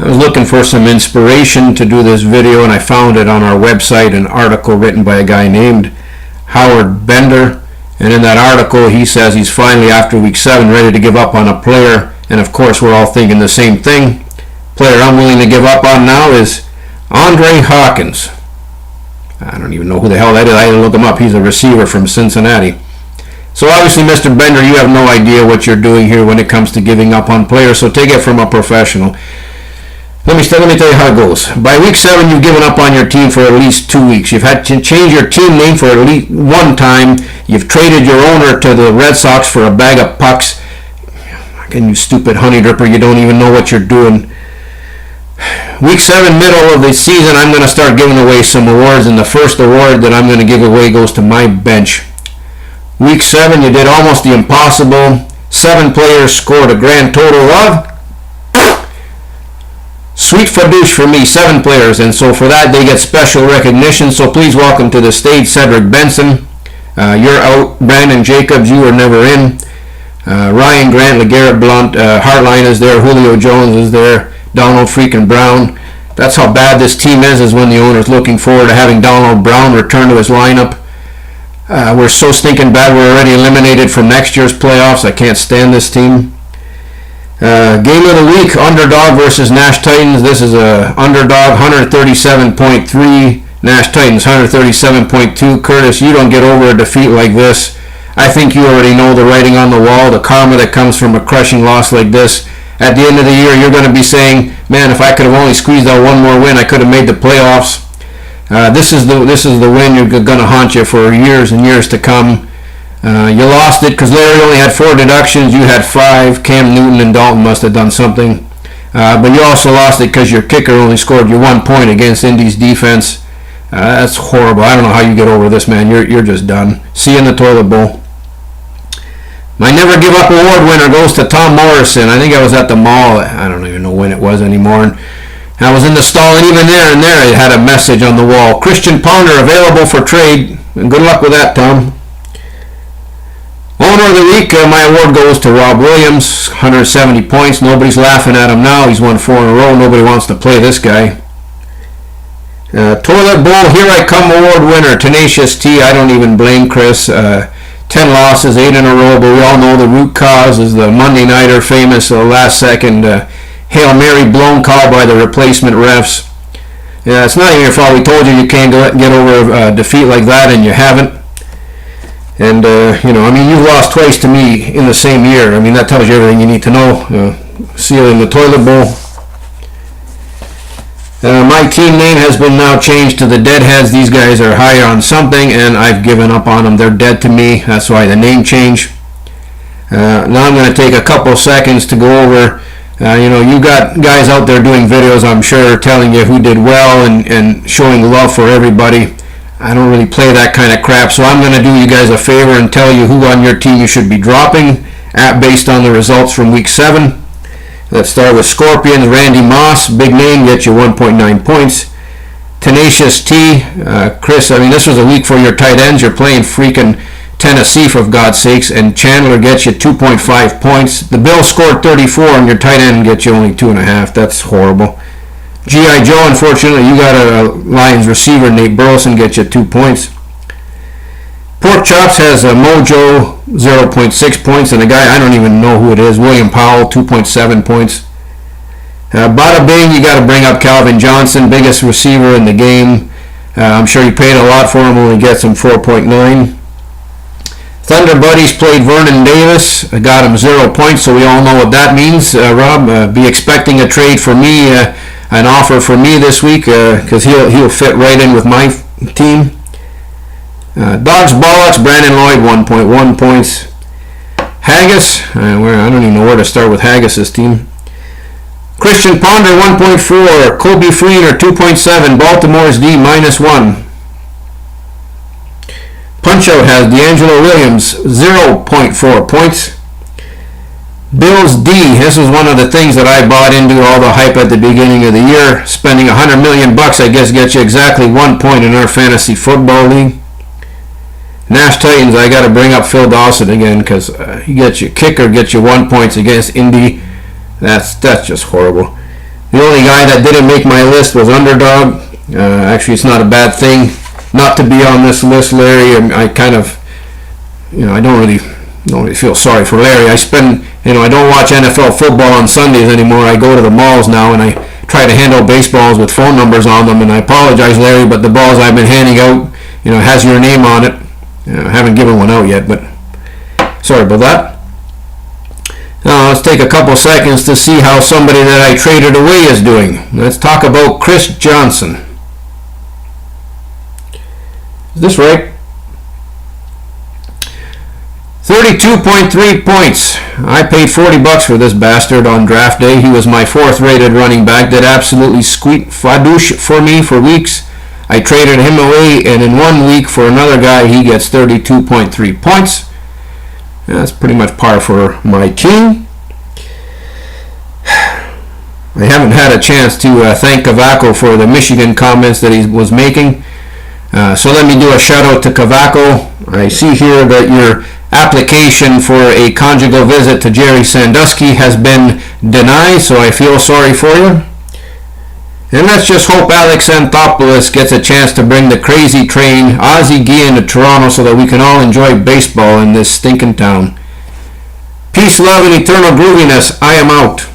was looking for some inspiration to do this video, and I found it on our website, an article written by a guy named Howard Bender. And in that article, he says he's finally, after week 7, ready to give up on a player. And of course, we're all thinking the same thing. Player I'm willing to give up on now is Andre Hawkins. I don't even know who the hell that is. I had to look him up. He's a receiver from Cincinnati. So obviously, Mr. Bender, you have no idea what you're doing here when it comes to giving up on players. So take it from a professional. Let me tell you how it goes. By week 7, you've given up on your team for at least 2 weeks. You've had to change your team name for at least one time. You've traded your owner to the Red Sox for a bag of pucks. And you stupid honey dripper, you don't even know what you're doing. Week 7, middle of the season, I'm going to start giving away some awards, and the first award that I'm going to give away goes to my bench. Week 7, you did almost the impossible. 7 players scored a grand total of sweet fadoosh for me, 7 players, and so for that they get special recognition. So please welcome to the stage Cedric Benson. You're out. Brandon Jacobs, you were never in. Ryan Grant, LeGarrette Blount, Hartline is there, Julio Jones is there, Donald freaking Brown. That's how bad this team is when the owner's looking forward to having Donald Brown return to his lineup. We're so stinking bad we're already eliminated from next year's playoffs. I can't stand this team. Game of the week, underdog versus Nash Titans. This is a underdog, 137.3. Nash Titans, 137.2. Curtis, you don't get over a defeat like this. I think you already know the writing on the wall, the karma that comes from a crushing loss like this. At the end of the year, you're going to be saying, man, if I could have only squeezed out one more win, I could have made the playoffs. This is the win you're going to haunt you for years and years to come. You lost it because Larry only had 4 deductions. You had 5. Cam Newton and Dalton must have done something. But you also lost it because your kicker only scored you 1 point against Indy's defense. That's horrible. I don't know how you get over this, man. You're just done. See you in the toilet bowl. My Never Give Up Award winner goes to Tom Morrison. I think I was at the mall. I don't even know when it was anymore. And I was in the stall, and even there it had a message on the wall. Christian Ponder available for trade. And good luck with that, Tom. Owner of the week, my award goes to Rob Williams. 170 points. Nobody's laughing at him now. He's won 4 in a row. Nobody wants to play this guy. Toilet Bowl, Here I Come award winner, Tenacious T. I don't even blame Chris. 10 losses, 8 in a row, but we all know the root cause is the Monday Nighter famous last second Hail Mary blown call by the replacement refs. Yeah, it's not even your fault. We told you can't get over a defeat like that, and you haven't. And, you've lost twice to me in the same year. I mean, that tells you everything you need to know. See you in the toilet bowl. My team name has been now changed to the Deadheads. These guys are higher on something, and I've given up on them. They're dead to me. That's why the name change. Now I'm going to take a couple seconds to go over. You got guys out there doing videos, I'm sure, telling you who did well and showing love for everybody. I don't really play that kind of crap, so I'm going to do you guys a favor and tell you who on your team you should be dropping based on the results from week 7. Let's start with Scorpions. Randy Moss, big name, gets you 1.9 points. Tenacious T, Chris, this was a week for your tight ends. You're playing freaking Tennessee, for God's sakes, and Chandler gets you 2.5 points. The Bills scored 34, and your tight end gets you only 2.5. That's horrible. G.I. Joe, unfortunately, you got a Lions receiver, Nate Burleson, gets you 2 points. Pork Chops has a Mojo, 0.6 points, and a guy, I don't even know who it is, William Powell, 2.7 points. Bada Bing, you got to bring up Calvin Johnson, biggest receiver in the game. I'm sure you paid a lot for him, only gets him 4.9. Thunder Buddies played Vernon Davis, got him 0 points, so we all know what that means. Rob, be expecting a trade for me, an offer for me this week, because he'll fit right in with my team. Dogs Bollocks, Brandon Lloyd, 1.1 points. Haggis, I don't even know where to start with Haggis's team. Christian Ponder, 1.4. Kobe Freener, 2.7. Baltimore's D, -1. Punch-Out has D'Angelo Williams, 0.4 points. Bills D, this is one of the things that I bought into, all the hype at the beginning of the year. Spending $100 million, I guess, gets you exactly 1 point in our fantasy football league. Nash Titans, I got to bring up Phil Dawson again, because he gets your kicker, gets you 1 point against Indy. That's just horrible. The only guy that didn't make my list was Underdog. Actually, it's not a bad thing not to be on this list, Larry. I kind of, I don't really feel sorry for Larry. I don't watch NFL football on Sundays anymore. I go to the malls now and I try to hand out baseballs with phone numbers on them. And I apologize, Larry, but the balls I've been handing out, has your name on it. I haven't given one out yet, but sorry about that. Now let's take a couple seconds to see how somebody that I traded away is doing. Let's talk about Chris Johnson. Is this right? 32.3 points. I paid $40 for this bastard on draft day. He was my 4th rated running back. Did absolutely squeak fadouche for me for weeks. I traded him away, and in 1 week for another guy, he gets 32.3 points. That's pretty much par for my team. I haven't had a chance to thank Cavaco for the Michigan comments that he was making. So let me do a shout out to Cavaco. I see here that your application for a conjugal visit to Jerry Sandusky has been denied, so I feel sorry for you. And let's just hope Alex Anthopoulos gets a chance to bring the crazy train Ozzie Guillen to Toronto so that we can all enjoy baseball in this stinking town. Peace, love, and eternal grooviness. I am out.